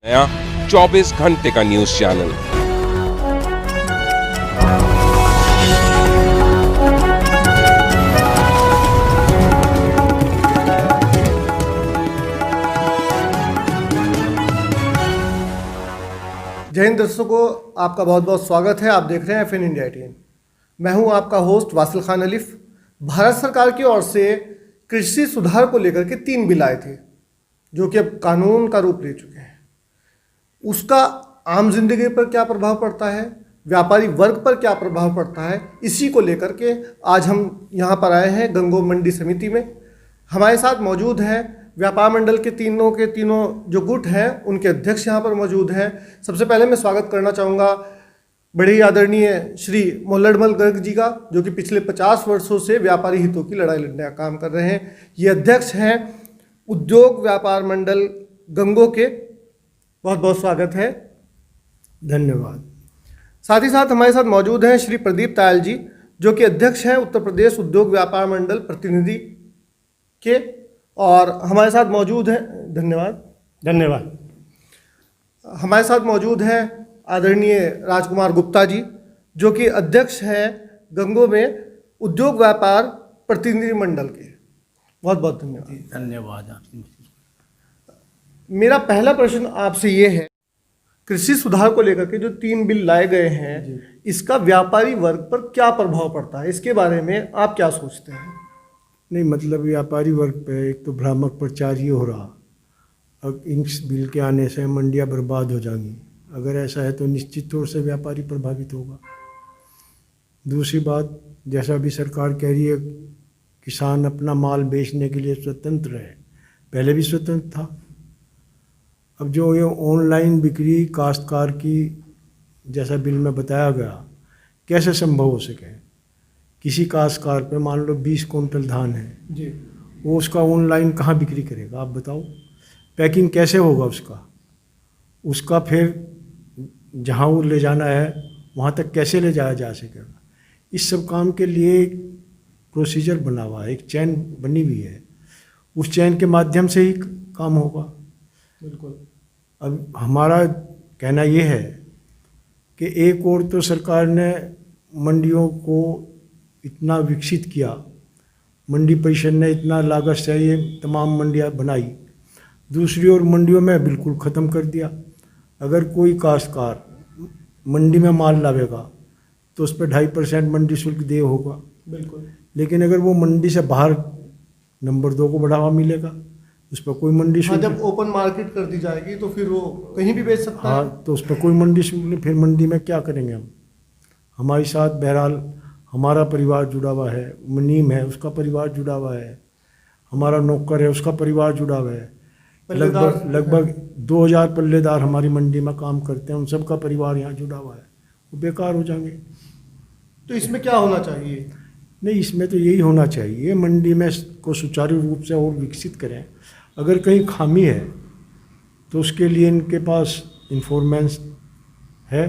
नया 24 घंटे का न्यूज चैनल। जय हिंद दर्शकों, आपका बहुत बहुत स्वागत है। आप देख रहे हैं FN इंडिया 18। मैं हूं आपका होस्ट वासिल खान अलिफ। भारत सरकार की ओर से कृषि सुधार को लेकर के 3 बिल आए थे जो कि अब कानून का रूप ले चुके हैं। उसका आम जिंदगी पर क्या प्रभाव पड़ता है, व्यापारी वर्ग पर क्या प्रभाव पड़ता है, इसी को लेकर के आज हम यहाँ पर आए हैं गंगोह मंडी समिति में। हमारे साथ मौजूद हैं व्यापार मंडल के तीनों जो गुट हैं उनके अध्यक्ष यहाँ पर मौजूद हैं। सबसे पहले मैं स्वागत करना चाहूँगा बड़े ही आदरणीय श्री मोल्लडमल गर्ग जी का, जो कि पिछले 50 वर्षों से व्यापारी हितों की लड़ाई लड़ने का काम कर रहे हैं। ये अध्यक्ष हैं उद्योग व्यापार मंडल गंगोह के। बहुत बहुत स्वागत है, धन्यवाद। साथ ही साथ हमारे साथ मौजूद हैं श्री प्रदीप तायल जी, जो कि अध्यक्ष हैं उत्तर प्रदेश उद्योग व्यापार मंडल प्रतिनिधि के, और हमारे साथ मौजूद हैं धन्यवाद। हमारे साथ मौजूद हैं आदरणीय राजकुमार गुप्ता जी, जो कि अध्यक्ष हैं गंगोह में उद्योग व्यापार प्रतिनिधि मंडल के। बहुत बहुत धन्यवाद। मेरा पहला प्रश्न आपसे ये है, कृषि सुधार को लेकर के जो 3 बिल लाए गए हैं, इसका व्यापारी वर्ग पर क्या प्रभाव पड़ता है, इसके बारे में आप क्या सोचते हैं? नहीं, मतलब व्यापारी वर्ग पे एक तो भ्रामक प्रचार ये हो रहा, अब इन बिल के आने से मंडियाँ बर्बाद हो जाएंगी। अगर ऐसा है तो निश्चित तौर से व्यापारी प्रभावित होगा। दूसरी बात, जैसा भी सरकार कह रही है किसान अपना माल बेचने के लिए स्वतंत्र है, पहले भी स्वतंत्र था। अब जो ये ऑनलाइन बिक्री काश्तकार की, जैसा बिल में बताया गया, कैसे संभव हो सके? किसी काश्तकार पे मान लो 20 कुंटल धान है जी, वो उसका ऑनलाइन कहाँ बिक्री करेगा? आप बताओ, पैकिंग कैसे होगा उसका फिर जहाँ वो ले जाना है वहाँ तक कैसे ले जाया जा सकेगा? इस सब काम के लिए एक प्रोसीजर बना हुआ है, एक चैन बनी हुई है, उस चैन के माध्यम से ही काम होगा। बिल्कुल। अब हमारा कहना ये है कि एक और तो सरकार ने मंडियों को इतना विकसित किया, मंडी परिषद ने इतना लागत से ये तमाम मंडियाँ बनाई, दूसरी ओर मंडियों में बिल्कुल ख़त्म कर दिया। अगर कोई काश्तकार मंडी में माल लावेगा तो उस पर 2.5% मंडी शुल्क दे होगा। बिल्कुल। लेकिन अगर वो मंडी से बाहर नंबर 2 को बढ़ावा मिलेगा, उस पर कोई मंडी शुल्क। जब ओपन मार्केट कर दी जाएगी तो फिर वो कहीं भी बेच सकता है। हाँ, तो उस पर कोई मंडी शुल्क नहीं। फिर मंडी में क्या करेंगे हम? हमारे साथ बहरहाल हमारा परिवार जुड़ा हुआ है, मुनीम है उसका परिवार जुड़ा हुआ है, हमारा नौकर है उसका परिवार जुड़ा हुआ है, लगभग 2000 पल्लेदार हमारी मंडी में काम करते हैं, उन सब का परिवार यहाँ जुड़ा हुआ है, वो बेकार हो जाएंगे। तो इसमें क्या होना चाहिए? नहीं, इसमें तो यही होना चाहिए, मंडी में को सुचारू रूप से और विकसित करें। अगर कहीं खामी है तो उसके लिए इनके पास इन्फॉर्मेंस है,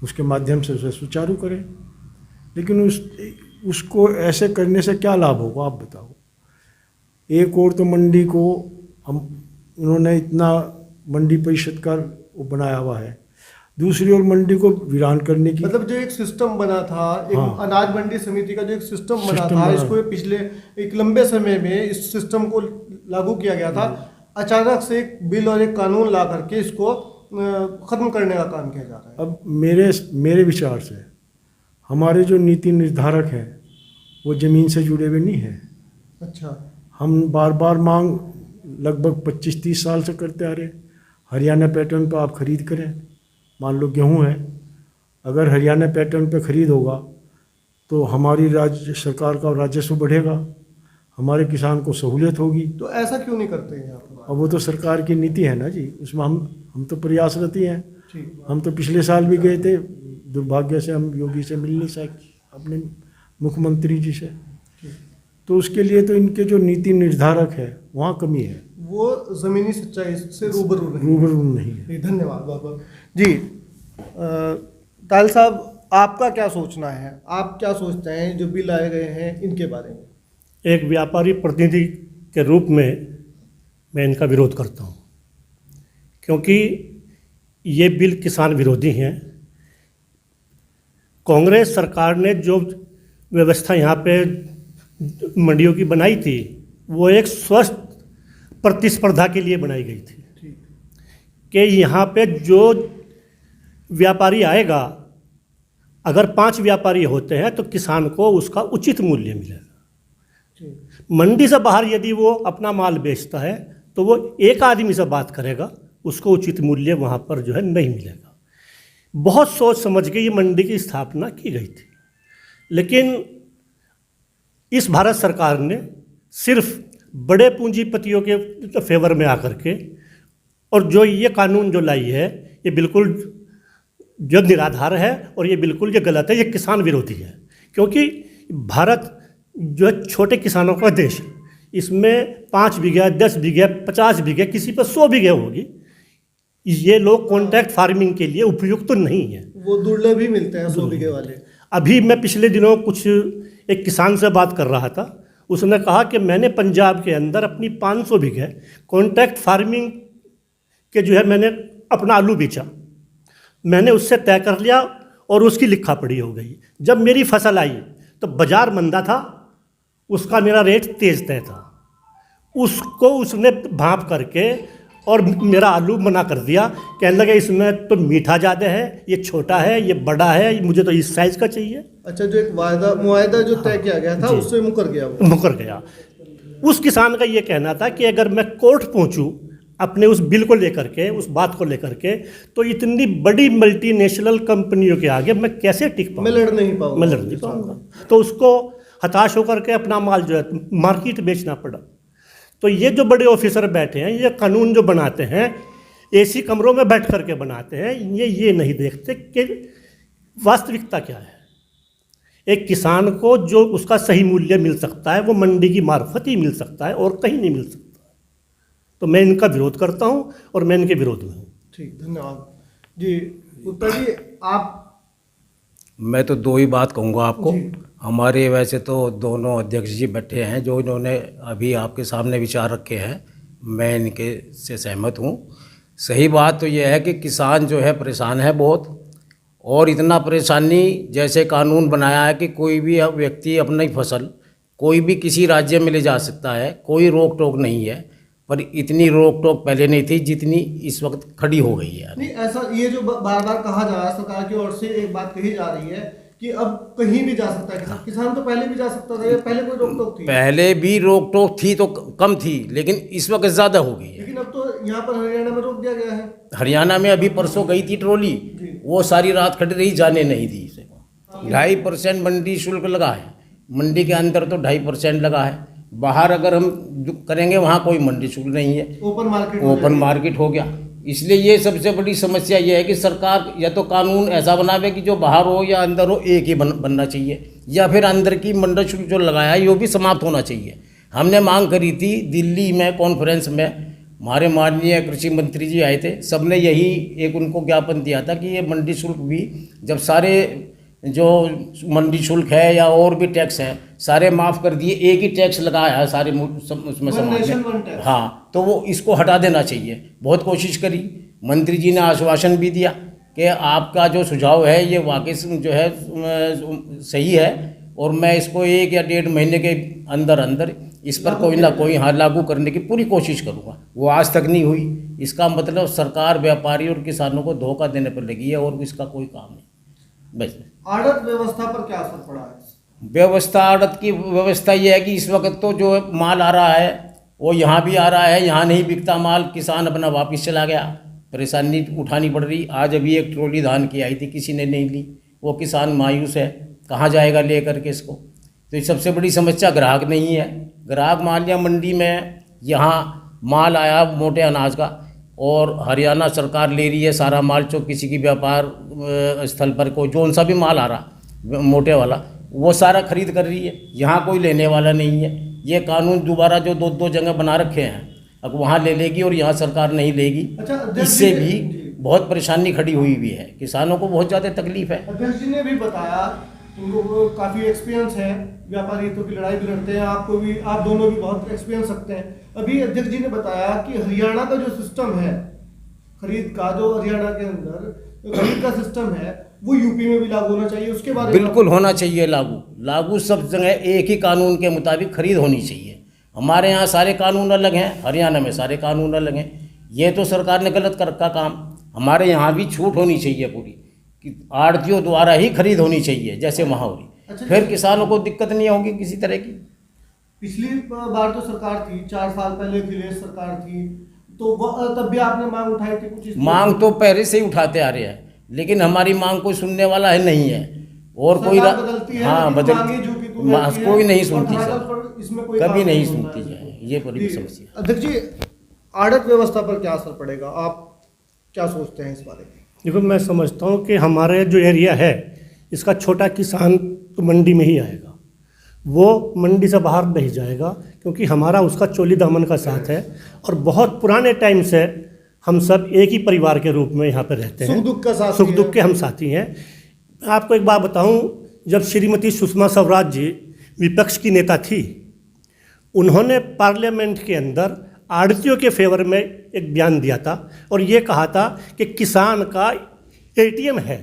उसके माध्यम से उसे सुचारू करें। लेकिन उसको ऐसे करने से क्या लाभ होगा, आप बताओ? एक और तो मंडी को उन्होंने इतना मंडी परिषद का वो बनाया हुआ है, दूसरी ओर मंडी को वीरान करने की, मतलब जो एक सिस्टम बना था, एक अनाज मंडी समिति का जो एक सिस्टम बना था, इसको पिछले एक लंबे समय में इस सिस्टम को लागू किया गया था। अचानक से एक बिल और एक कानून ला करके इसको खत्म करने का काम किया जा रहा है। अब मेरे विचार से हमारे जो नीति निर्धारक हैं वो ज़मीन से जुड़े हुए नहीं हैं। अच्छा। हम बार बार मांग लगभग 25-30 साल से करते आ रहे। हरियाणा पैटर्न पर आप खरीद करें, मान लो गेहूं है, अगर हरियाणा पैटर्न पे खरीद होगा तो हमारी राज्य सरकार का राजस्व बढ़ेगा, हमारे किसान को सहूलियत होगी। तो ऐसा क्यों नहीं करते हैं आप? अब वो तो सरकार की नीति है ना जी, उसमें हम तो प्रयासरत ही हैं। हम तो पिछले साल भी गए थे, दुर्भाग्य से हम योगी से मिल नहीं सके, अपने मुख्यमंत्री जी से। तो उसके लिए तो इनके जो नीति निर्धारक है वहाँ कमी है, वो ज़मीनी सच्चाई से रूबरू नहीं है। धन्यवाद बहुत बहुत जी। तायल साहब, आपका क्या सोचना है, आप क्या सोचते हैं जो बिल लाए गए हैं इनके बारे में? एक व्यापारी प्रतिनिधि के रूप में मैं इनका विरोध करता हूँ। क्योंकि ये बिल किसान विरोधी हैं। कांग्रेस सरकार ने जो व्यवस्था यहाँ पे मंडियों की बनाई थी वो एक स्वस्थ प्रतिस्पर्धा के लिए बनाई गई थी कि यहाँ पे जो व्यापारी आएगा, अगर 5 व्यापारी होते हैं तो किसान को उसका उचित मूल्य मिलेगा। मंडी से बाहर यदि वो अपना माल बेचता है तो वो एक आदमी से बात करेगा, उसको उचित मूल्य वहाँ पर जो है नहीं मिलेगा। बहुत सोच समझ के ये मंडी की स्थापना की गई थी, लेकिन इस भारत सरकार ने सिर्फ बड़े पूंजीपतियों के फेवर में आकर के और जो ये कानून जो लाई है ये बिल्कुल जो निराधार है और ये बिल्कुल ये गलत है, ये किसान विरोधी है। क्योंकि भारत जो है छोटे किसानों का देश है, इसमें 5 बीघा 10 बीघा 50 बीघा किसी पर 100 बीघा होगी। ये लोग कॉन्ट्रैक्ट फार्मिंग के लिए उपयुक्त तो नहीं है, वो दुर्लभ ही मिलते हैं 100 बीघे वाले। अभी मैं पिछले दिनों कुछ एक किसान से बात कर रहा था, उसने कहा कि मैंने पंजाब के अंदर अपनी 500 बीघे कॉन्ट्रैक्ट फार्मिंग के जो है मैंने अपना आलू बेचा, मैंने उससे तय कर लिया और उसकी लिखा पढ़ी हो गई। जब मेरी फसल आई तो बाज़ार मंदा था, उसका मेरा रेट तेज़ तय था, उसको उसने भांप करके और मेरा आलू मना कर दिया। कहने लगे इसमें तो मीठा ज़्यादा है, ये छोटा है, ये बड़ा है, मुझे तो इस साइज़ का चाहिए। अच्छा, जो एक मुआयदा जो तय किया गया था उससे मुकर गया। उस किसान का ये कहना था कि अगर मैं कोर्ट पहुंचूं अपने उस बिल को लेकर के, उस बात को लेकर के, तो इतनी बड़ी मल्टीनेशनल कंपनियों के आगे मैं कैसे टिक पाऊंगा, मैं लड़ नहीं पाऊंगा। तो उसको हताश होकर के अपना माल जो है मार्केट बेचना पड़ा। तो ये जो बड़े ऑफिसर बैठे हैं, ये कानून जो बनाते हैं एसी कमरों में बैठ करके बनाते हैं, ये नहीं देखते कि वास्तविकता क्या है। एक किसान को जो उसका सही मूल्य मिल सकता है वो मंडी की मार्फत ही मिल सकता है और कहीं नहीं मिल सकता। तो मैं इनका विरोध करता हूँ और मैं इनके विरोध में हूँ। ठीक, धन्यवाद जी। गुप्ता जी, आप? मैं तो 2 ही बात कहूँगा आपको। हमारे वैसे तो दोनों अध्यक्ष जी बैठे हैं जो इन्होंने अभी आपके सामने विचार रखे हैं, मैं इनके से सहमत हूँ। सही बात तो यह है कि किसान जो है परेशान है बहुत, और इतना परेशानी जैसे कानून बनाया है कि कोई भी व्यक्ति अपनी फसल कोई भी किसी राज्य में ले जा सकता है, कोई रोक टोक नहीं है। पर इतनी रोक टोक पहले नहीं थी जितनी इस वक्त खड़ी हो गई है। नहीं, ऐसा ये जो बार बार कहा जा रहा है, सरकार की ओर से एक बात कही जा रही है कि अब कहीं भी जा सकता है किसान तो पहले भी जा सकता था, पहले कोई रोक टोक थी? पहले भी रोक टोक थी तो कम थी, लेकिन इस वक्त ज़्यादा हो गई है। लेकिन अब तो यहाँ पर हरियाणा में रोक दिया गया है। हरियाणा में अभी परसों गई थी ट्रॉली, वो सारी रात खड़ी रही, जाने नहीं दी इसे। 2.5% मंडी शुल्क लगा है, मंडी के अंदर तो 2.5% लगा है, बाहर अगर हम करेंगे वहाँ कोई मंडी शुल्क नहीं है, ओपन मार्केट हो गया। इसलिए ये सबसे बड़ी समस्या ये है कि सरकार या तो कानून ऐसा बनावे कि जो बाहर हो या अंदर हो एक ही बनना चाहिए, या फिर अंदर की मंडी शुल्क जो लगाया है वो भी समाप्त होना चाहिए। हमने मांग करी थी दिल्ली में कॉन्फ्रेंस में, हमारे माननीय कृषि मंत्री जी आए थे, सबने यही एक उनको ज्ञापन दिया था कि ये मंडी शुल्क भी जब सारे जो मंडी शुल्क है या और भी टैक्स है सारे माफ़ कर दिए, एक ही टैक्स लगाया है सारे उसमें समाज में, हाँ, तो वो इसको हटा देना चाहिए। बहुत कोशिश करी, मंत्री जी ने आश्वासन भी दिया कि आपका जो सुझाव है ये वाकई जो है सही है और मैं इसको 1 या 1.5 महीने के अंदर अंदर इस पर कोई ना कोई लागू करने की पूरी कोशिश करूँगा। वो आज तक नहीं हुई। इसका मतलब सरकार व्यापारी और किसानों को धोखा देने पर लगी है और इसका कोई काम नहीं। बस आड़त व्यवस्था पर क्या असर पड़ा है? व्यवस्था, आड़त की व्यवस्था ये है कि इस वक्त तो जो माल आ रहा है वो यहाँ भी आ रहा है, यहाँ नहीं बिकता माल, किसान अपना वापस चला गया, परेशानी उठानी पड़ रही। आज अभी एक ट्रॉली धान की आई थी, किसी ने नहीं ली, वो किसान मायूस है, कहाँ जाएगा ले करके इसको। तो ये सबसे बड़ी समस्या ग्राहक नहीं है। ग्राहक मान लिया मंडी में यहाँ माल आया मोटे अनाज का और हरियाणा सरकार ले रही है सारा माल, जो किसी की व्यापार स्थल पर कोई जौन सा भी माल आ रहा मोटे वाला वो सारा खरीद कर रही है, यहाँ कोई लेने वाला नहीं है। ये कानून दोबारा जो 2 जगह बना रखे हैं, अब वहाँ ले लेगी और यहाँ सरकार नहीं लेगी। इससे भी बहुत परेशानी खड़ी हुई भी है, किसानों को बहुत ज़्यादा तकलीफ है। अध्यक्ष जी ने भी बताया, उनको काफ़ी एक्सपीरियंस है, व्यापारी हितों की लड़ाई भी लड़ते हैं, आपको भी, आप दोनों भी बहुत एक्सपीरियंस रखते हैं। अभी अध्यक्ष जी ने बताया कि हरियाणा का जो सिस्टम है खरीद का जो हरियाणा के अंदर खरीद का सिस्टम है वो यूपी में भी लागू होना चाहिए, उसके बारे में बिल्कुल होना चाहिए लागू सब जगह एक ही कानून के मुताबिक खरीद होनी चाहिए। हमारे यहाँ सारे कानून अलग हैं, हरियाणा में सारे कानून अलग हैं। ये तो सरकार ने गलत कर का काम। हमारे यहाँ भी छूट होनी चाहिए पूरी कि आड़तियों द्वारा ही खरीद होनी चाहिए जैसे वहाँ हो रही, फिर किसानों को दिक्कत नहीं होगी किसी तरह की। पिछली बार तो सरकार थी, 4 साल पहले अखिलेश सरकार थी, तो तब भी आपने मांग उठाई थी कुछ मांग तो पहले से ही उठाते आ रहे हैं, लेकिन हमारी मांग कोई सुनने वाला है नहीं है। और कोई बदलती है, हाँ बदलती, कोई नहीं सुनती सर, इसमें कोई कभी नहीं सुनती है, ये बड़ी समस्या। अध्यक्ष जी, आड़त व्यवस्था पर क्या असर पड़ेगा, आप क्या सोचते हैं इस बारे में? देखो, मैं समझता हूँ कि हमारे जो एरिया है इसका छोटा किसान तो मंडी में ही आएगा, वो मंडी से बाहर नहीं जाएगा, क्योंकि हमारा उसका चोली दामन का साथ है और बहुत पुराने टाइम से हम सब एक ही परिवार के रूप में यहाँ पे रहते हैं, सुख दुख का साथी सुख है। दुख के हम साथी हैं। आपको एक बात बताऊं, जब श्रीमती सुषमा स्वराज जी विपक्ष की नेता थी, उन्होंने पार्लियामेंट के अंदर आड़तियों के फेवर में एक बयान दिया था और ये कहा था कि किसान का एटीएम है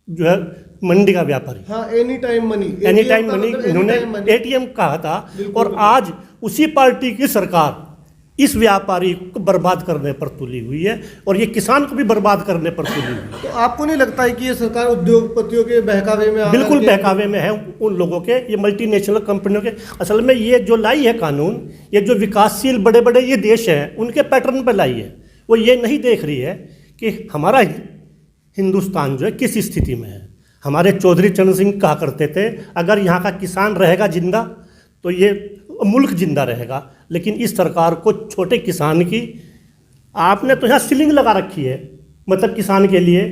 जो है मंडी का व्यापारी। हाँ, एनी टाइम मनी इन्होंने एटीएम कहा था, और आज उसी पार्टी की सरकार इस व्यापारी को बर्बाद करने पर तुली हुई है और ये किसान को भी बर्बाद करने पर तुली हुई है। तो आपको नहीं लगता है कि ये सरकार उद्योगपतियों के बहकावे में बिल्कुल बहकावे में है उन लोगों के, ये मल्टीनेशनल कंपनियों के। असल में ये जो लाई है कानून, ये जो विकासशील बड़े बड़े ये देश हैं उनके पैटर्न पर लाई है। वो ये नहीं देख रही है कि हमारा हिंदुस्तान जो है किस स्थिति में है। हमारे चौधरी चरण सिंह कहा करते थे, अगर यहाँ का किसान रहेगा जिंदा तो ये मुल्क जिंदा रहेगा। लेकिन इस सरकार को छोटे किसान की, आपने तो यहाँ सीलिंग लगा रखी है, मतलब किसान के लिए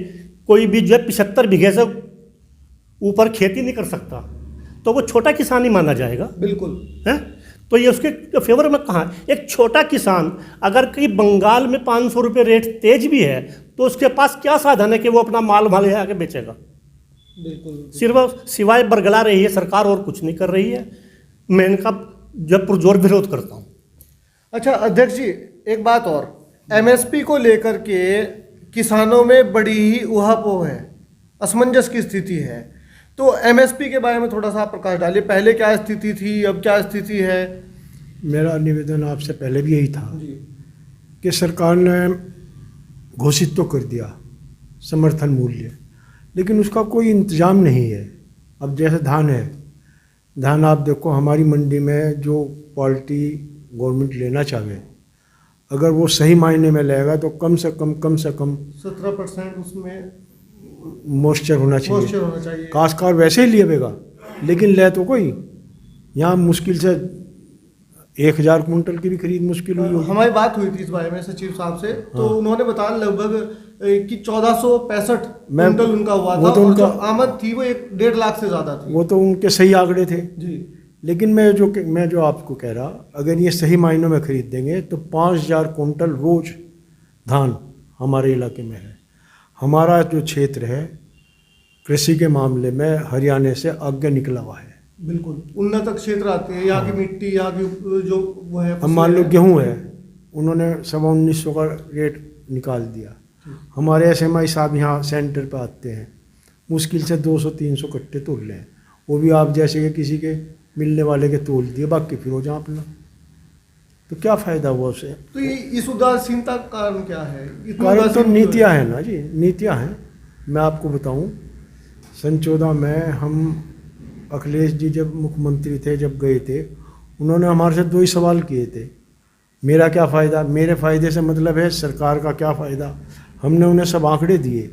कोई भी जो है 75 बीघे से ऊपर खेती नहीं कर सकता, तो वो छोटा किसान ही माना जाएगा। बिल्कुल है, तो ये उसके फेवर में कहाँ। एक छोटा किसान अगर कहीं बंगाल में 500 रुपये रेट तेज भी है तो उसके पास क्या साधन है कि वो अपना माल भाल आके बेचेगा। बिल्कुल सिर्फ सिवाय बरगला रही है सरकार, और कुछ नहीं कर रही है। मैं इनका जब पुरजोर विरोध करता हूँ। अच्छा अध्यक्ष जी, एक बात और, एमएसपी को लेकर के किसानों में बड़ी ही उहापोह है, असमंजस की स्थिति है, तो एमएसपी के बारे में थोड़ा सा प्रकाश डालिए। पहले क्या स्थिति थी, अब क्या स्थिति है? मेरा निवेदन आपसे पहले भी यही था कि सरकार ने घोषित तो कर दिया समर्थन मूल्य, लेकिन उसका कोई इंतजाम नहीं है। अब जैसे धान है, धान आप देखो हमारी मंडी में जो क्वालिटी गवर्नमेंट लेना चाहे, अगर वो सही मायने में लेगा तो कम से कम 17% उसमें मॉइस्चर होना मॉइस्चर होना चाहिए। काश्तकार वैसे ही लेगा, लेकिन ले तो कोई, यहाँ मुश्किल से 1000 कुंटल की भी खरीद मुश्किल हुई होगी। हमारी बात हुई थी इस बारे में सचिव साहब से, तो उन्होंने बताया लगभग कि 1465 कुंटल उनका हुआ था, तो और जो आमद थी वो 1.5 लाख से ज़्यादा थी। वो तो उनके सही आंकड़े थे जी, लेकिन मैं जो आपको कह रहा, अगर ये सही मायनों में खरीद देंगे तो 5000 कुंटल रोज धान हमारे इलाके में है। हमारा जो क्षेत्र है कृषि के मामले में हरियाणा से आगे निकला हुआ है। बिल्कुल उन्नत क्षेत्र आते हैं, यहाँ की मिट्टी, यहाँ की जो वो है। अब मान लो गेहूँ है, उन्होंने 1900 का रेट निकाल दिया। हमारे SMI साहब यहाँ सेंटर पे आते हैं, मुश्किल से 200-300 कट्टे तोल लें, वो भी आप जैसे कि किसी के मिलने वाले के तोल दिए, बाकी फिर हो जाए अपना, तो क्या फ़ायदा हुआ उससे? तो ये इस उदासीनता का कारण क्या है? कारण तो नीतियाँ हैं ना जी, नीतियाँ हैं। मैं आपको बताऊं, सन 14 में हम अखिलेश जी जब मुख्यमंत्री थे, जब गए थे, उन्होंने हमारे से 2 ही सवाल किए थे, मेरा क्या फ़ायदा, मेरे फ़ायदे से मतलब है सरकार का क्या फ़ायदा। हमने उन्हें सब आंकड़े दिए।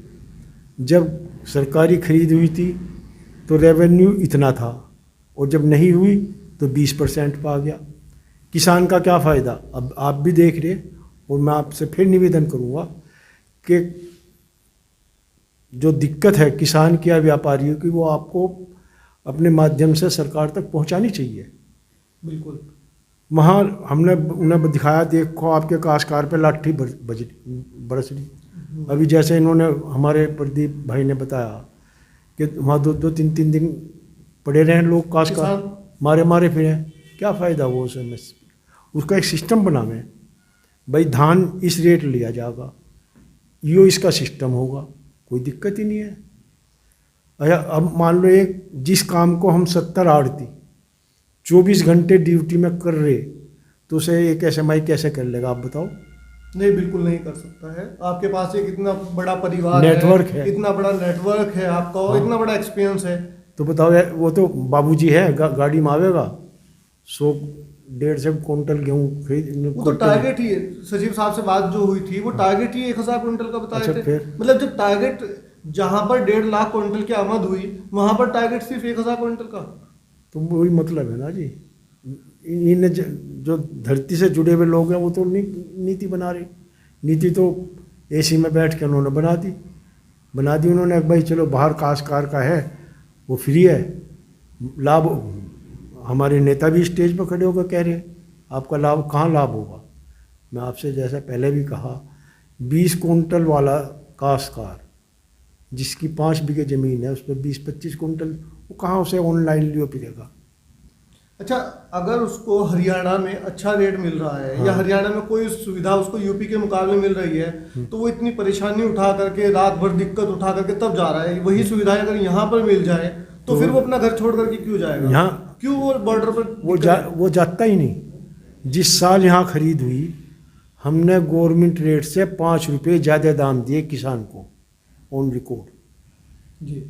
जब सरकारी खरीद हुई थी तो रेवेन्यू इतना था, और जब नहीं हुई तो 20% पे आ गया। किसान का क्या फ़ायदा, अब आप भी देख रहे, और मैं आपसे फिर निवेदन करूँगा कि जो दिक्कत है किसान की या व्यापारियों की, वो आपको अपने माध्यम से सरकार तक पहुंचानी चाहिए। बिल्कुल वहाँ हमने उन्हें दिखाया, देखो आपके काश्तकार पे लाठी बरस रही। अभी जैसे इन्होंने हमारे प्रदीप भाई ने बताया कि वहाँ 2-3 दिन पड़े रहे लोग, काश्तकार मारे फिरे, क्या फ़ायदा वो उसका एक सिस्टम बनावें। भाई धान इस रेट लिया जाएगा, यो इसका सिस्टम होगा, कोई दिक्कत ही नहीं है। अच्छा, अब मान लो एक जिस काम को हम 70 आड़ती 24 घंटे ड्यूटी में कर रहे, तो उसे एक SMI कैसे कर लेगा, आप बताओ। नहीं, बिल्कुल नहीं कर सकता है। आपके पास एक इतना बड़ा परिवार नेटवर्क है, इतना बड़ा नेटवर्क है आपका, और इतना बड़ा एक्सपीरियंस है। तो बताओ यार, वो तो बाबूजी है, गाड़ी में आवेगा 100-150 क्विंटल गेहूँ खरीद। वो तो टारगेट ही है, सचिव साहब से बात जो हुई थी वो टारगेट ही 1000 क्विंटल का बताए अच्छा, थे। फिर? मतलब जब टारगेट जहां पर 1.5 लाख क्विंटल की आमद हुई, वहां पर टारगेट सिर्फ 1000 क्विंटल का। तो वही मतलब है ना जी, इन जो धरती से जुड़े हुए लोग हैं वो तो नीति बना रहे। नीति तो AC में बैठ के उन्होंने बना दी उन्होंने, भाई चलो बाहर काश्तकार का है वो फ्री है, लाभ। हमारे नेता भी स्टेज पर खड़े होकर कह रहे हैं आपका लाभ, कहाँ लाभ होगा। मैं आपसे जैसा पहले भी कहा, 20 क्विंटल वाला काश्तकार जिसकी 5 बीघे ज़मीन है उस पर 20-25 क्विंटल, वो कहाँ उसे ऑनलाइन लियो पिलेगा। अच्छा, अगर उसको हरियाणा में अच्छा रेट मिल रहा है, या हरियाणा में कोई सुविधा उसको यूपी के मुकाबले मिल रही है, तो वो इतनी परेशानी उठा करके, रात भर दिक्कत उठा करके तब जा रहा है। वही सुविधाएं अगर यहाँ पर मिल जाए तो फिर वो अपना घर छोड़ करके क्यों जाएगा? यहाँ क्यों वो बॉर्डर पर वो जाता ही नहीं। जिस साल यहाँ खरीद हुई, हमने गवर्नमेंट रेट से 5 रुपये ज़्यादा दाम दिए किसान को, ऑन रिकॉर्ड जी,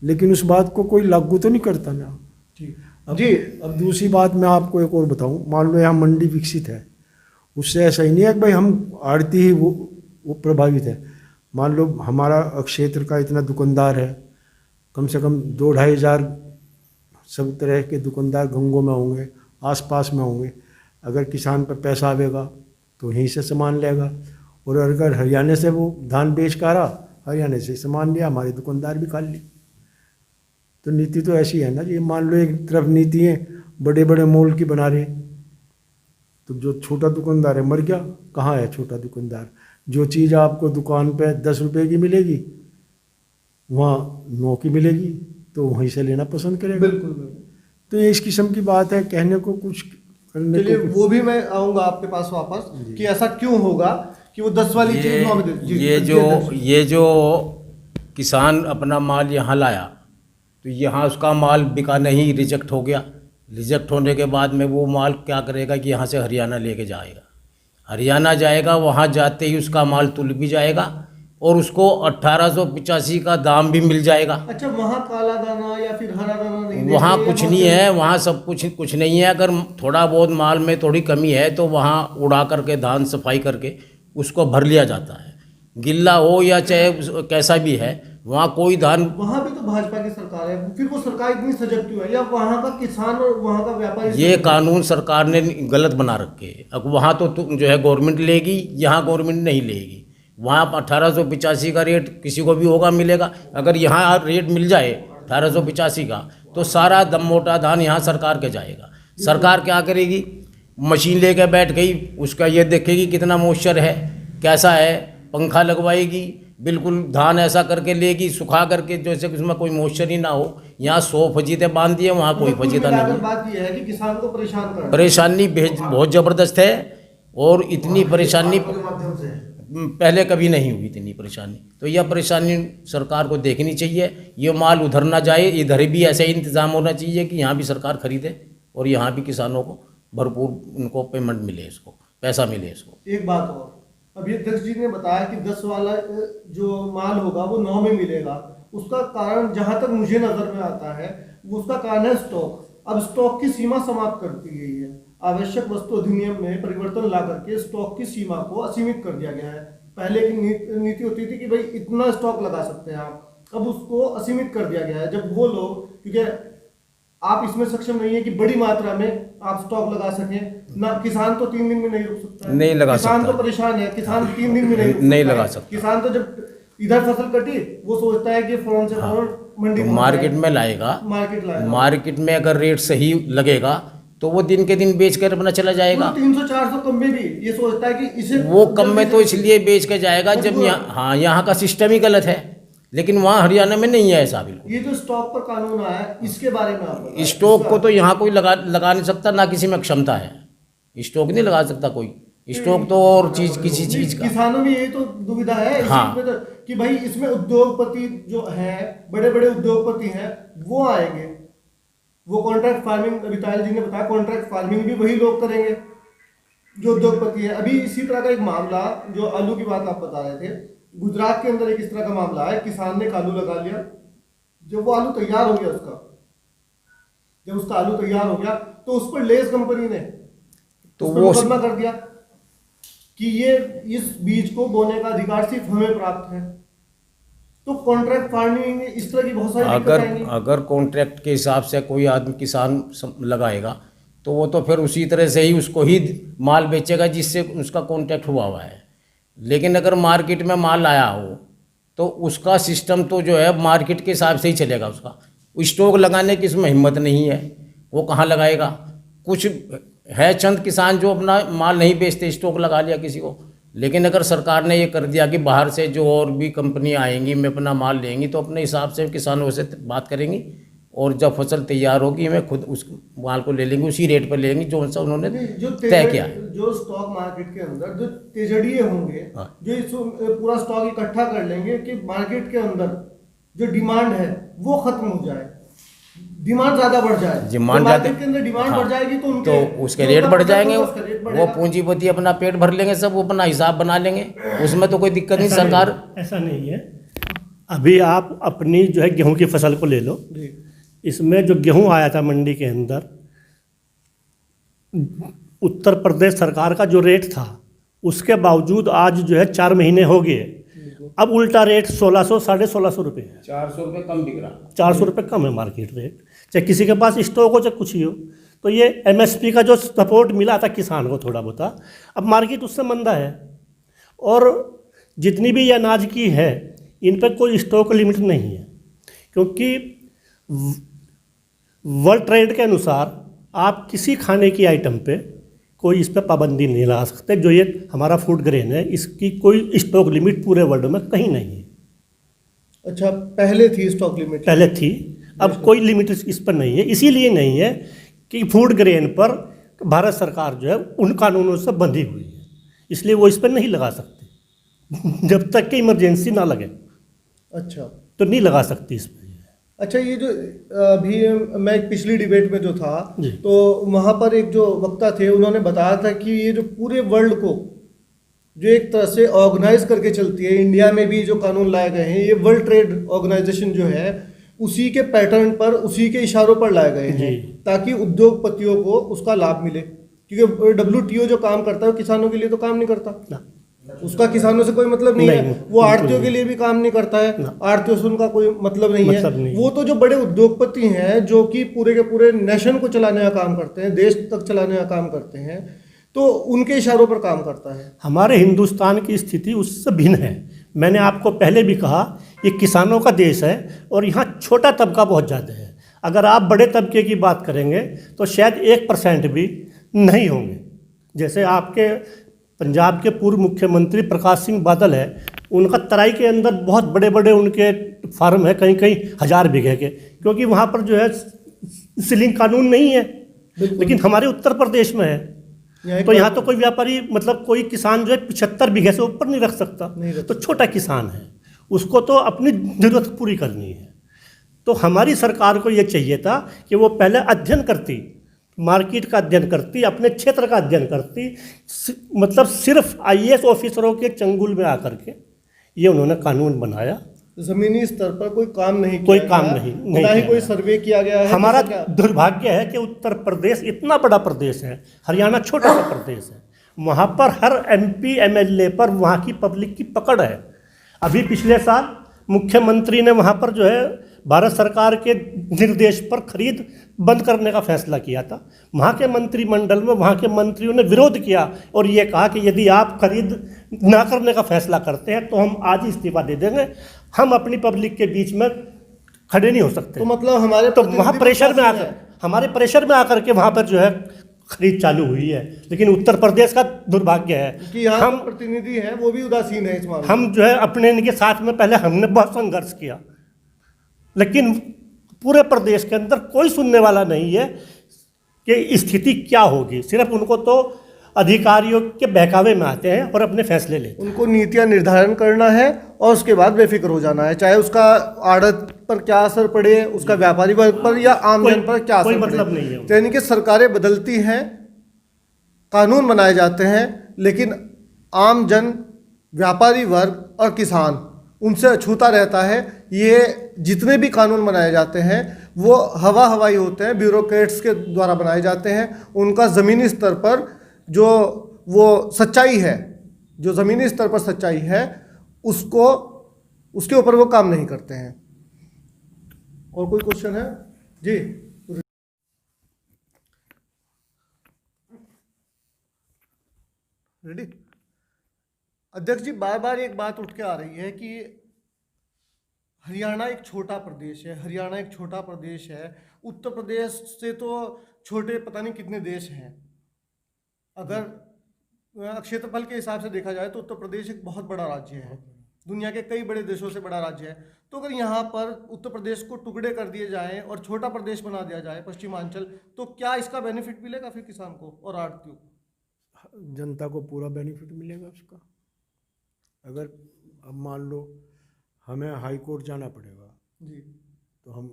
लेकिन उस बात को कोई लागू तो नहीं करता ना। ठीक जी, अब दूसरी बात मैं आपको एक और बताऊं, मान लो यहाँ मंडी विकसित है, उससे ऐसा ही नहीं है कि भाई हम आड़ती ही वो प्रभावित है। मान लो हमारा क्षेत्र का इतना दुकानदार है, कम से कम 2-2.5 हज़ार सब तरह के दुकानदार गंगों में होंगे, आसपास में होंगे। अगर किसान पर पैसा आवेगा तो यहीं से सामान लेगा, और अगर हरियाणा से वो धान बेच कर आ, हरियाणा से सामान लिया, हमारे दुकानदार भी खा ली। तो नीति तो ऐसी है ना जी। मान लो एक तरफ नीति है बड़े बड़े मॉल की बना रहे, तो जो छोटा दुकानदार है मर गया। कहाँ है छोटा दुकानदार? जो चीज़ आपको दुकान पे 10 रुपये की मिलेगी वहाँ 9 की मिलेगी, तो वहीं से लेना पसंद करेगा। बिल्कुल। तो ये इस किस्म की बात है, कहने को कुछ करने चलिए, को वो भी मैं आऊंगा आपके पास वापस कि ऐसा क्यों होगा कि वो 10 वाली चीज 9 में दे। जी, ये जो किसान अपना माल यहाँ लाया, तो यहाँ उसका माल बिका नहीं, रिजेक्ट हो गया। रिजेक्ट होने के बाद में वो माल क्या करेगा कि यहाँ से हरियाणा लेके जाएगा। हरियाणा जाएगा, वहाँ जाते ही उसका माल तुल भी जाएगा और उसको 1885 का दाम भी मिल जाएगा। अच्छा, वहाँ काला दाना या फिर हरा दाना नहीं? वहाँ कुछ नहीं है, वहाँ सब कुछ नहीं है। अगर थोड़ा बहुत माल में थोड़ी कमी है तो वहाँ उड़ा करके धान सफाई करके उसको भर लिया जाता है, गिल्ला हो या चाहे कैसा भी है। वहाँ कोई धान, वहाँ भी तो भाजपा की सरकार है, फिर वो सरकार इतनी सजग क्यों है? या वहाँ का किसान और वहाँ का व्यापारी? ये कानून सरकार ने गलत बना रखे हैं। अब वहाँ तो जो है गवर्नमेंट लेगी, यहाँ गवर्नमेंट नहीं लेगी। वहाँ 1885 का रेट किसी को भी होगा, मिलेगा। अगर यहाँ रेट मिल जाए 1885 का, तो सारा दम मोटा धान यहाँ सरकार के जाएगा। सरकार क्या करेगी? मशीन लेकर बैठ गई, उसका ये देखेगी कितना मॉइस्चर है, कैसा है, पंखा लगवाएगी, बिल्कुल धान ऐसा करके लेगी, सुखा करके, जैसे उसमें कोई मॉइस्चर ही ना हो। यहाँ 100 फजीते बांध दिए, वहाँ कोई फजीता नहीं है। बात यह है कि किसान को परेशान कर परेशानी बहुत ज़बरदस्त है, और इतनी परेशानी पहले कभी नहीं हुई इतनी परेशानी। तो यह परेशानी सरकार को देखनी चाहिए, ये माल उधर ना जाए, इधर भी ऐसा ही इंतज़ाम होना चाहिए कि यहाँ भी सरकार खरीदे और यहाँ भी किसानों को भरपूर उनको पेमेंट मिले, इसको पैसा मिले इसको। एक बात और, अभी अध्यक्ष जी ने बताया कि 10 वाला जो माल होगा वो 9 में मिलेगा। उसका कारण जहां तक मुझे नजर में आता है, उसका कारण है स्टॉक। अब स्टॉक की सीमा समाप्त कर दी गई है। आवश्यक वस्तु अधिनियम में परिवर्तन ला करके स्टॉक की सीमा को असीमित कर दिया गया है। पहले की नीति होती थी कि भाई इतना स्टॉक लगा सकते हैं आप, अब उसको असीमित कर दिया गया है। जब वो लोग, क्योंकि आप इसमें सक्षम नहीं है कि बड़ी मात्रा में आप स्टॉक लगा सकें ना, किसान तो 3 दिन में नहीं रुक सकता है, नहीं लगा सकता, किसान तो परेशान है, किसान 3 दिन में नहीं लगा सकता। किसान तो जब इधर फसल कटी वो सोचता है कि फौरन से फौरन मंडी मार्केट में लाएगा, मार्केट में अगर रेट सही लगेगा तो वो दिन के दिन बेच कर अपना चला जाएगा। 300-400 कम में भी ये सोचता है कि इसे, वो कम में तो इसलिए बेच के जाएगा जब यहाँ का सिस्टम ही गलत है, लेकिन वहाँ हरियाणा में नहीं है ऐसा बिल्कुल। ये जो स्टॉक पर कानून आया है, इसके बारे में आप स्टॉक को तो यहाँ कोई लगा नहीं सकता, ना किसी में क्षमता है। स्टॉक नहीं लगा सकता कोई, स्टॉक तो और चीज किसी चीज का। किसानों में यही तो दुविधा है इसी हाँ। में तो, कि भाई इसमें उद्योगपति जो है, बड़े बड़े उद्योगपति हैं, वो आएंगे, वो कॉन्ट्रैक्ट फार्मिंग, अभी तायल जी ने बताया कॉन्ट्रैक्ट फार्मिंग भी वही लोग करेंगे जो उद्योगपति है। अभी इसी तरह का एक मामला, जो आलू की बात आप बता रहे थे, गुजरात के अंदर एक इस तरह का मामला है, किसान ने आलू लगा लिया, जब वो आलू तैयार हो गया जब उसका आलू तैयार हो गया तो उस पर लेस कंपनी ने तो उस पर वो मुकदमा कर दिया कि ये इस बीज को बोने का अधिकार सिर्फ हमें प्राप्त है। तो कॉन्ट्रैक्ट फार्मिंग इस तरह की बहुत सारी दिक्कतें आएंगी। अगर कॉन्ट्रैक्ट के हिसाब से कोई आदमी किसान लगाएगा तो वो तो फिर उसी तरह से ही उसको ही माल बेचेगा जिससे उसका कॉन्ट्रैक्ट हुआ है। लेकिन अगर मार्केट में माल आया हो तो उसका सिस्टम तो जो है मार्केट के हिसाब से ही चलेगा। उसका स्टॉक लगाने की इसमें हिम्मत नहीं है, वो कहाँ लगाएगा। कुछ है चंद किसान जो अपना माल नहीं बेचते, स्टॉक लगा लिया किसी को। लेकिन अगर सरकार ने ये कर दिया कि बाहर से जो और भी कंपनी आएंगी मैं अपना माल लेंगी, तो अपने हिसाब से किसानों से बात करेंगी और जब फसल तैयार होगी मैं खुद उस माल को ले लेंगे, उसी रेट पर ले लेंगे जो सा उन्होंने तय किया है। जो स्टॉक मार्केट के अंदर जो तेजड़िए होंगे, हाँ। जो इस पूरा स्टॉक इकट्ठा कर लेंगे कि मार्केट के अंदर जो डिमांड है वो खत्म हो जाए, डिमांड ज्यादा बढ़ जाए। डिमांड मार्केट के अंदर डिमांड बढ़ जाएगी तो उनके तो उसके रेट बढ़ जाएंगे। उसका रेट वो बढ़ेगा। पूंजीपति अपना पेट भर लेंगे, सब वो अपना हिसाब बना लेंगे, उसमें तो कोई दिक्कत नहीं। सरकार ऐसा नहीं है। अभी आप अपनी जो है गेहूं की फसल को ले लो, इसमें जो गेहूं आया था मंडी के अंदर, उत्तर प्रदेश सरकार का जो रेट था उसके बावजूद आज जो है 4 महीने हो गए, अब उल्टा रेट 1600 1650 रुपये है। 400 रुपये कम बिक रहा, 400 रुपये कम है मार्केट रेट, चाहे किसी के पास स्टॉक हो चाहे कुछ ही हो। तो ये एमएसपी का जो सपोर्ट मिला था किसान को थोड़ा बहुत, अब मार्केट उससे मंदा है। और जितनी भी ये अनाज की है इन पर कोई स्टॉक लिमिट नहीं है, क्योंकि वर्ल्ड ट्रेड के अनुसार आप किसी खाने की आइटम पे कोई इस पर पाबंदी नहीं लगा सकते। जो ये हमारा फूड ग्रेन है इसकी कोई स्टॉक लिमिट पूरे वर्ल्ड में कहीं नहीं है। अच्छा, पहले थी स्टॉक लिमिट? पहले थी, अब कोई लिमिट इस पर नहीं है। इसीलिए नहीं है कि फूड ग्रेन पर भारत सरकार जो है उन कानूनों से बंधी हुई है, इसलिए वो इस पर नहीं लगा सकती जब तक कि इमरजेंसी ना लगे। अच्छा, तो नहीं लगा सकती इस पर। अच्छा, ये जो अभी मैं एक पिछली डिबेट में जो था जी। तो वहाँ पर एक जो वक्ता थे उन्होंने बताया था कि ये जो पूरे वर्ल्ड को जो एक तरह से ऑर्गेनाइज करके चलती है, इंडिया में भी जो कानून लाए गए हैं ये वर्ल्ड ट्रेड ऑर्गेनाइजेशन जो है उसी के पैटर्न पर, उसी के इशारों पर लाए गए हैं ताकि उद्योगपतियों को उसका लाभ मिले। क्योंकि WTO जो काम करता है वो किसानों के लिए तो काम नहीं करता ना। उसका किसानों से कोई मतलब नहीं है। वो आड़तियों के लिए भी काम नहीं करता है, आड़तियों से उनका कोई मतलब नहीं है। वो तो जो बड़े उद्योगपति हैं जो कि पूरे के पूरे नेशन को चलाने का काम करते हैं, देश तक चलाने का काम करते हैं, तो उनके इशारों पर काम करता है। हमारे हिंदुस्तान की स्थिति उससे भिन्न है। मैंने आपको पहले भी कहा ये किसानों का देश है और यहाँ छोटा तबका बहुत ज़्यादा है। अगर आप बड़े तबके की बात करेंगे तो शायद 1% भी नहीं होंगे। जैसे आपके पंजाब के पूर्व मुख्यमंत्री प्रकाश सिंह बादल है, उनका तराई के अंदर बहुत बड़े बड़े उनके फार्म है, कहीं कहीं 1000 बीघे के, क्योंकि वहाँ पर जो है सीलिंग कानून नहीं है। लेकिन हमारे उत्तर प्रदेश में है तो यहाँ तो कोई व्यापारी मतलब कोई किसान जो है 75 बीघे से ऊपर नहीं रख सकता। तो छोटा किसान है, उसको तो अपनी ज़रूरत पूरी करनी है। तो हमारी सरकार को ये चाहिए था कि वो पहले अध्ययन करती, मार्केट का अध्ययन करती, अपने क्षेत्र का अध्ययन करती। मतलब सिर्फ IAS ऑफिसरों के चंगुल में आकर के ये उन्होंने कानून बनाया। जमीनी स्तर पर कोई काम नहीं, कोई काम नहीं, ना ही कोई सर्वे किया गया है। हमारा दुर्भाग्य है कि उत्तर प्रदेश इतना बड़ा प्रदेश है, हरियाणा छोटा सा प्रदेश है, वहाँ पर हर MP MLA पर वहाँ की पब्लिक की पकड़ है। अभी पिछले साल मुख्यमंत्री ने वहाँ पर जो है भारत सरकार के निर्देश पर खरीद बंद करने का फैसला किया था। वहाँ के मंत्रिमंडल में वहाँ के मंत्रियों ने विरोध किया और ये कहा कि यदि आप खरीद ना करने का फैसला करते हैं तो हम आज ही इस्तीफा दे देंगे, हम अपनी पब्लिक के बीच में खड़े नहीं हो सकते। तो मतलब हमारे तो वहाँ प्रेशर में आकर, हमारे प्रेशर में आकर के वहाँ पर जो है खरीद चालू हुई है। लेकिन उत्तर प्रदेश का दुर्भाग्य है कि यहाँ हम प्रतिनिधि हैं वो भी उदासीन है इस मामले में। हम जो है अपने इनके साथ में पहले हमने बहुत संघर्ष किया, लेकिन पूरे प्रदेश के अंदर कोई सुनने वाला नहीं है कि स्थिति क्या होगी। सिर्फ उनको तो अधिकारियों के बहकावे में आते हैं और अपने फैसले लेते उनको नीतियां निर्धारण करना है और उसके बाद बेफिक्र हो जाना है, चाहे उसका आड़त पर क्या असर पड़े, उसका व्यापारी वर्ग पर या आम जन पर क्या कोई असर मतलब पड़े। नहीं है। तो यानी कि सरकारें बदलती हैं, कानून बनाए जाते हैं, लेकिन आम जन, व्यापारी वर्ग और किसान उनसे अछूता रहता है। ये जितने भी कानून बनाए जाते हैं वो हवाई होते हैं, ब्यूरोक्रेट्स के द्वारा बनाए जाते हैं। उनका ज़मीनी स्तर पर जो वो सच्चाई है, जो ज़मीनी स्तर पर सच्चाई है, उसको उसके ऊपर वो काम नहीं करते हैं। और कोई क्वेश्चन है जी? रेडी? अध्यक्ष जी, बार बार एक बात उठ के आ रही है कि हरियाणा एक छोटा प्रदेश है, हरियाणा एक छोटा प्रदेश है। उत्तर प्रदेश से तो छोटे पता नहीं कितने देश हैं। अगर क्षेत्रफल के हिसाब से देखा जाए तो उत्तर प्रदेश एक बहुत बड़ा राज्य है, दुनिया के कई बड़े देशों से बड़ा राज्य है। तो अगर यहाँ पर उत्तर प्रदेश को टुकड़े कर दिए जाएं और छोटा प्रदेश बना दिया जाए पश्चिमांचल, तो क्या इसका बेनिफिट मिलेगा फिर किसान को और आड़तियों को? जनता को पूरा बेनिफिट मिलेगा उसका। अगर अब मान लो हमें हाई कोर्ट जाना पड़ेगा जी, तो हम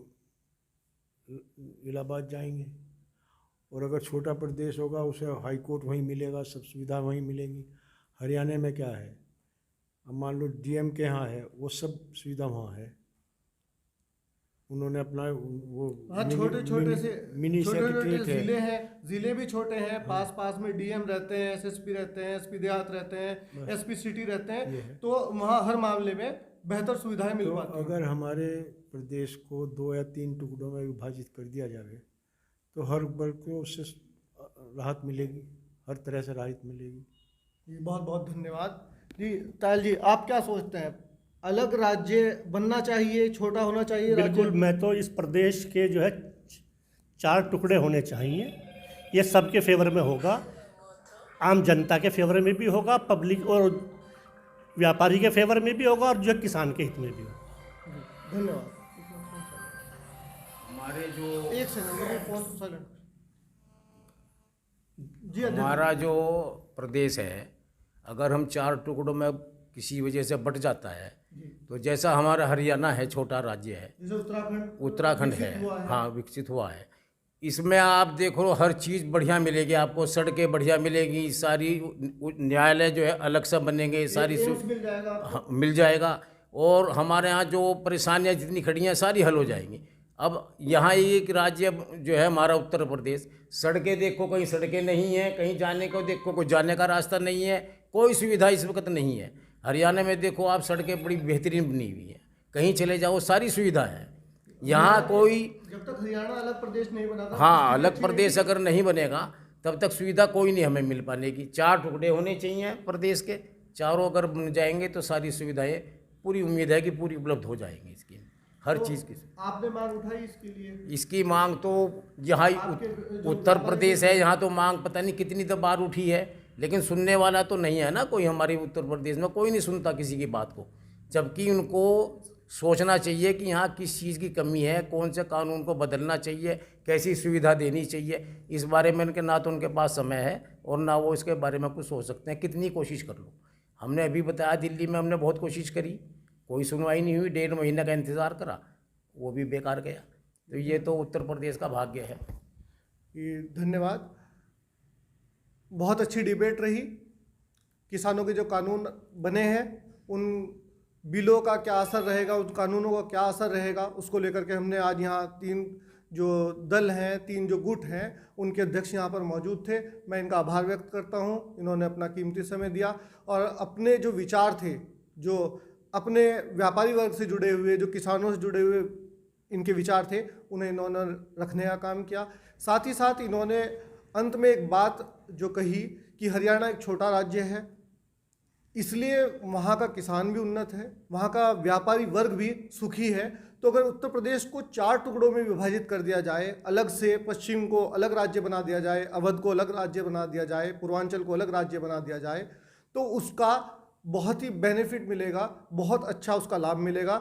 इलाहाबाद जाएंगे, और अगर छोटा प्रदेश होगा उसे हाई कोर्ट वहीं मिलेगा, सब सुविधा वहीं मिलेगी। हरियाणा में क्या है, अब मान लो डीएम के यहाँ है, वो सब सुविधा वहाँ है। उन्होंने अपना वो हाँ, छोटे छोटे से मिनी सेक्रेटरीट है। जिले हैं, जिले भी छोटे हैं, पास पास में डीएम रहते हैं, एसएसपी रहते हैं, एसपी देहात रहते हैं, एसपी सिटी रहते हैं, तो वहाँ हर मामले में बेहतर सुविधाएं मिल तो पाती हैं। अगर हमारे प्रदेश को 2 या 3 टुकड़ों में विभाजित कर दिया जाए तो हर वर्ग को उससे राहत मिलेगी, हर तरह से राहत मिलेगी। जी, बहुत बहुत धन्यवाद जी। तायल जी, आप क्या सोचते हैं, अलग राज्य बनना चाहिए, छोटा होना चाहिए बिल्कुल, राज्य? मैं तो इस प्रदेश के जो है 4 टुकड़े होने चाहिए। ये सबके फेवर में होगा, आम जनता के फेवर में भी होगा, पब्लिक और व्यापारी के फेवर में भी होगा, और जो किसान के हित में भी होगा। धन्यवाद। हमारे जो एक सेकंड, फोन साइलेंट जी। अध्यक्ष, हमारा जो प्रदेश है, अगर हम 4 टुकड़ों में किसी वजह से बट जाता है, तो जैसा हमारा हरियाणा है, छोटा राज्य है, जैसे उत्तराखंड है, हाँ विकसित हुआ है। इसमें आप देखो हर चीज़ बढ़िया मिलेगी आपको, सड़कें बढ़िया मिलेगी, सारी न्यायालय जो है अलग से बनेंगे, सारी मिल जाएगा। हाँ, मिल जाएगा। और हमारे यहाँ जो परेशानियाँ जितनी खड़ी हैं सारी हल हो जाएंगी। अब यहाँ एक राज्य जो है हमारा उत्तर प्रदेश, सड़कें देखो, कहीं सड़कें नहीं हैं, कहीं जाने को देखो कोई जाने का रास्ता नहीं है, कोई सुविधा इस वक्त नहीं है। हरियाणा में देखो आप, सड़कें बड़ी बेहतरीन बनी हुई हैं, कहीं चले जाओ सारी सुविधा है। यहाँ कोई, जब तक हरियाणा अलग प्रदेश नहीं बना था, हाँ अलग प्रदेश अगर नहीं बनेगा तब तक सुविधा कोई नहीं हमें मिल पाने की। 4 टुकड़े होने चाहिए प्रदेश के, चारों अगर बन जाएंगे तो सारी सुविधाएं पूरी उम्मीद है कि पूरी उपलब्ध हो जाएंगी इसकी, हर चीज़ की। आपने मांग उठाई इसके लिए? इसकी मांग तो यहाँ उत्तर प्रदेश है, यहाँ तो मांग पता नहीं कितनी तो बार उठी है, लेकिन सुनने वाला तो नहीं है ना कोई। हमारे उत्तर प्रदेश में कोई नहीं सुनता किसी की बात को, जबकि उनको सोचना चाहिए कि यहाँ किस चीज़ की कमी है, कौन से कानून को बदलना चाहिए, कैसी सुविधा देनी चाहिए। इस बारे में उनके ना तो उनके पास समय है और ना वो इसके बारे में कुछ सोच सकते हैं। कितनी कोशिश कर लो, हमने अभी बताया दिल्ली में हमने बहुत कोशिश करी, कोई सुनवाई नहीं हुई, 1.5 महीने का इंतज़ार करा, वो भी बेकार गया। तो ये तो उत्तर प्रदेश का भाग्य है। ये धन्यवाद, बहुत अच्छी डिबेट रही। किसानों के जो कानून बने हैं उन बिलों का क्या असर रहेगा, उन कानूनों का क्या असर रहेगा, उसको लेकर के हमने आज यहाँ 3 जो दल हैं, 3 जो गुट हैं, उनके अध्यक्ष यहाँ पर मौजूद थे। मैं इनका आभार व्यक्त करता हूँ, इन्होंने अपना कीमती समय दिया और अपने जो विचार थे, जो अपने व्यापारी वर्ग से जुड़े हुए, जो किसानों से जुड़े हुए इनके विचार थे, उन्हें इन्होंने रखने का काम किया। साथ ही साथ इन्होंने अंत में एक बात जो कही कि हरियाणा एक छोटा राज्य है, इसलिए वहाँ का किसान भी उन्नत है, वहाँ का व्यापारी वर्ग भी सुखी है। तो अगर उत्तर प्रदेश को 4 टुकड़ों में विभाजित कर दिया जाए, अलग से पश्चिम को अलग राज्य बना दिया जाए, अवध को अलग राज्य बना दिया जाए, पूर्वांचल को अलग राज्य बना दिया जाए, तो उसका बहुत ही बेनिफिट मिलेगा, बहुत अच्छा उसका लाभ मिलेगा।